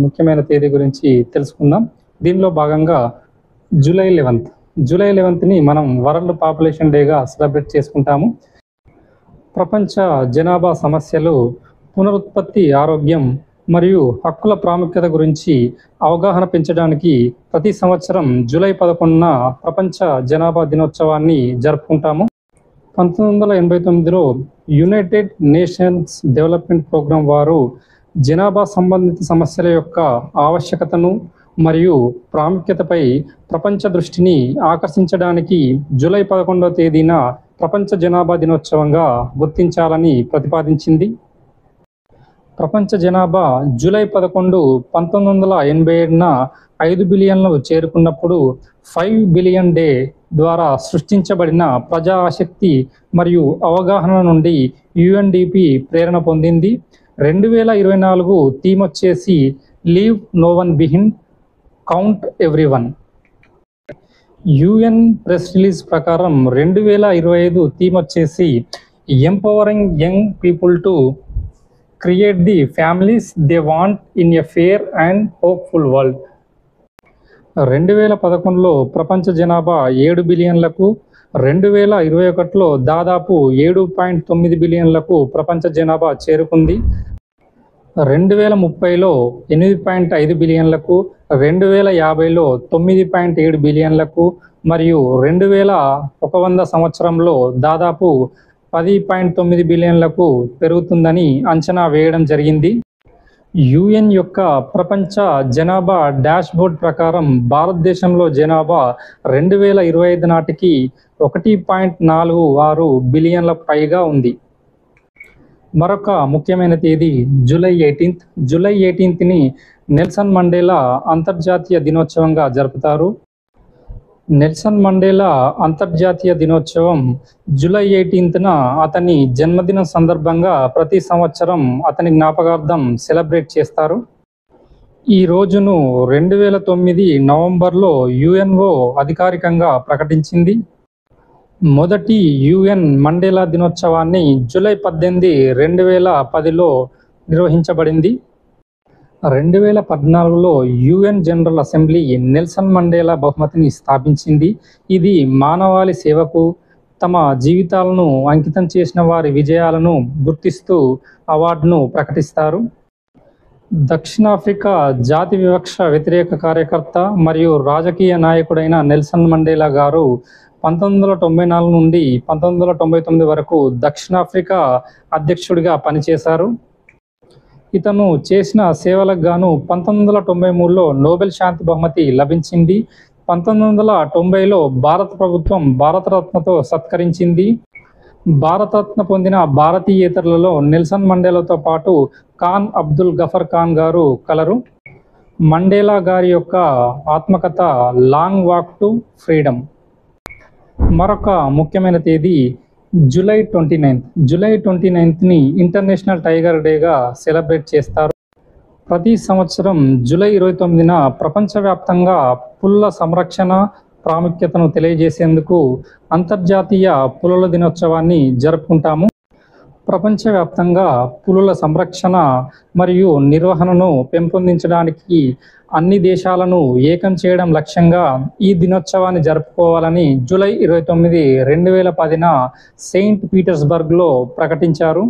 ముఖ్యమైన తేదీ గురించి తెలుసుకుందాం. దీనిలో భాగంగా జూలై 11ని మనం వరల్డ్ పాపులేషన్ డేగా సెలబ్రేట్ చేసుకుంటాము. ప్రపంచ జనాభా సమస్యలు, పునరుత్పత్తి, ఆరోగ్యం మరియు హక్కుల ప్రాముఖ్యత గురించి అవగాహన పెంచడానికి ప్రతి సంవత్సరం జూలై 11న ప్రపంచ జనాభా దినోత్సవాన్ని జరుపుకుంటాము. 1989లో యునైటెడ్ నేషన్స్ డెవలప్మెంట్ ప్రోగ్రాం వారు జనాభా సంబంధిత సమస్యల యొక్క ఆవశ్యకతను మరియు ప్రాముఖ్యతపై ప్రపంచ దృష్టిని ఆకర్షించడానికి జూలై 11వ తేదీన ప్రపంచ జనాభా దినోత్సవంగా గుర్తించాలని ప్రతిపాదించింది. ప్రపంచ జనాభా జూలై 11, 1987న 5 బిలియన్లు చేరుకున్నప్పుడు 5 బిలియన్ డే ద్వారా సృష్టించబడిన ప్రజా ఆసక్తి మరియు అవగాహన నుండి యుఎన్డిపి ప్రేరణ పొందింది. 2024 థీమ్ వచ్చేసి leave no one behind, count everyone. UN press release ప్రకారం 2025 థీమ్ వచ్చేసి empowering young people to create the families they want in a fair and hopeful world. 2011లో ప్రపంచ జనాభా 7 బిలియన్లకు, 2021లో దాదాపు 7.9 బిలియన్లకు ప్రపంచ జనాభా చేరుకుంది. 2030లో 8.5 బిలియన్లకు, 2050లో 9.7 బిలియన్లకు మరియు 2100 సంవత్సరంలో దాదాపు 10.9 బిలియన్లకు పెరుగుతుందని అంచనా వేయడం జరిగింది. యుఎన్ యొక్క ప్రపంచ జనాభా డాష్బోర్డ్ ప్రకారం భారతదేశంలో జనాభా 2025 నాటికి 1.46 బిలియన్ల పైగా ఉంది. మరొక ముఖ్యమైన తేదీ జూలై 18. జూలై 18ని నెల్సన్ మండేలా అంతర్జాతీయ దినోత్సవంగా జరుపుతారు. నెల్సన్ మండేలా అంతర్జాతీయ దినోత్సవం జూలై 18న అతని జన్మదినం సందర్భంగా ప్రతి సంవత్సరం అతని జ్ఞాపకార్థం సెలబ్రేట్ చేస్తారు. ఈ రోజును 2009 నవంబర్లో యుఎన్ఓ అధికారికంగా ప్రకటించింది. మొదటి యుఎన్ మండేలా దినోత్సవాన్ని జూలై 18, 2010లో నిర్వహించబడింది. 2014లో UN general assembly Nelson Mandela బహుమతిని స్థాపించింది. ఇది మానవాళి సేవకు తమ జీవితాలను అంకితం చేసిన వారి విజయాలను గుర్తిస్తూ అవార్డును ప్రకటిస్తారు. దక్షిణాఫ్రికా జాతి వివక్ష వ్యతిరేక కార్యకర్త మరియు రాజకీయ నాయకుడైన నెల్సన్ మండేలా గారు 1994 నుండి 1999 వరకు దక్షిణాఫ్రికా అధ్యక్షుడిగా పనిచేశారు. ఇతను చేసిన సేవలకు గాను 1993లో నోబెల్ శాంతి బహుమతి లభించింది. 1990లో భారత ప్రభుత్వం భారతరత్నతో సత్కరించింది. భారతరత్న పొందిన భారతీయేతరులలో నెల్సన్ మండేలాతో పాటు ఖాన్ అబ్దుల్ గఫర్ ఖాన్ గారు కలరు. మండేలా గారి యొక్క ఆత్మకథ లాంగ్ వాక్ టు ఫ్రీడమ్. మరొక ముఖ్యమైన తేదీ జూలై 29. జూలై 29ని ఇంటర్నేషనల్ టైగర్ డేగా సెలబ్రేట్ చేస్తారు. ప్రతి సంవత్సరం జూలై 29న ప్రపంచవ్యాప్తంగా పులుల సంరక్షణ ప్రాముఖ్యతను తెలియజేసేందుకు అంతర్జాతీయ పులుల దినోత్సవాన్ని జరుపుకుంటాము. ప్రపంచవ్యాప్తంగా పులుల సంరక్షణ మరియు నిర్వహణను పెంపొందించడానికి అన్ని దేశాలను ఏకం చేయడం లక్ష్యంగా ఈ దినోత్సవాన్ని జరుపుకోవాలని జూలై 29, 2010న సెయింట్ పీటర్స్బర్గ్లో ప్రకటించారు.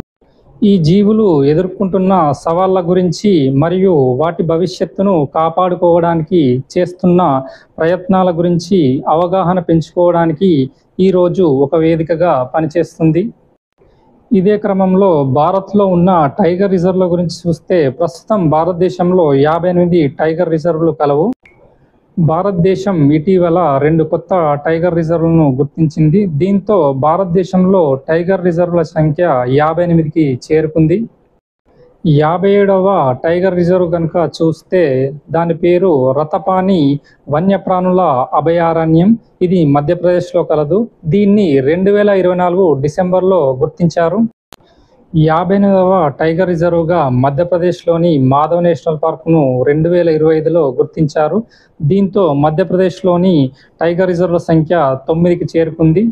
ఈ జీవులు ఎదుర్కొంటున్న సవాళ్ల గురించి మరియు వాటి భవిష్యత్తును కాపాడుకోవడానికి చేస్తున్న ప్రయత్నాల గురించి అవగాహన పెంచుకోవడానికి ఈరోజు ఒక వేదికగా పనిచేస్తుంది. ఇదే క్రమంలో భారత్లో ఉన్న టైగర్ రిజర్వ్ల గురించి చూస్తే ప్రస్తుతం భారతదేశంలో 58 టైగర్ రిజర్వ్లు కలవు. భారతదేశం ఇటీవల 2 కొత్త టైగర్ రిజర్వ్లను గుర్తించింది. దీంతో భారతదేశంలో టైగర్ రిజర్వ్ల సంఖ్య 58కి చేరుకుంది. 57వ టైగర్ రిజర్వ్ కనుక చూస్తే దాని పేరు రతపాని వన్యప్రాణుల అభయారణ్యం. ఇది మధ్యప్రదేశ్లో కలదు. దీన్ని 2024 డిసెంబర్లో గుర్తించారు. 58వ టైగర్ రిజర్వ్గా మధ్యప్రదేశ్లోని మాధవ్ నేషనల్ పార్క్ను 2025లో గుర్తించారు. దీంతో మధ్యప్రదేశ్లోని టైగర్ రిజర్వ్ల సంఖ్య 9కి చేరుకుంది.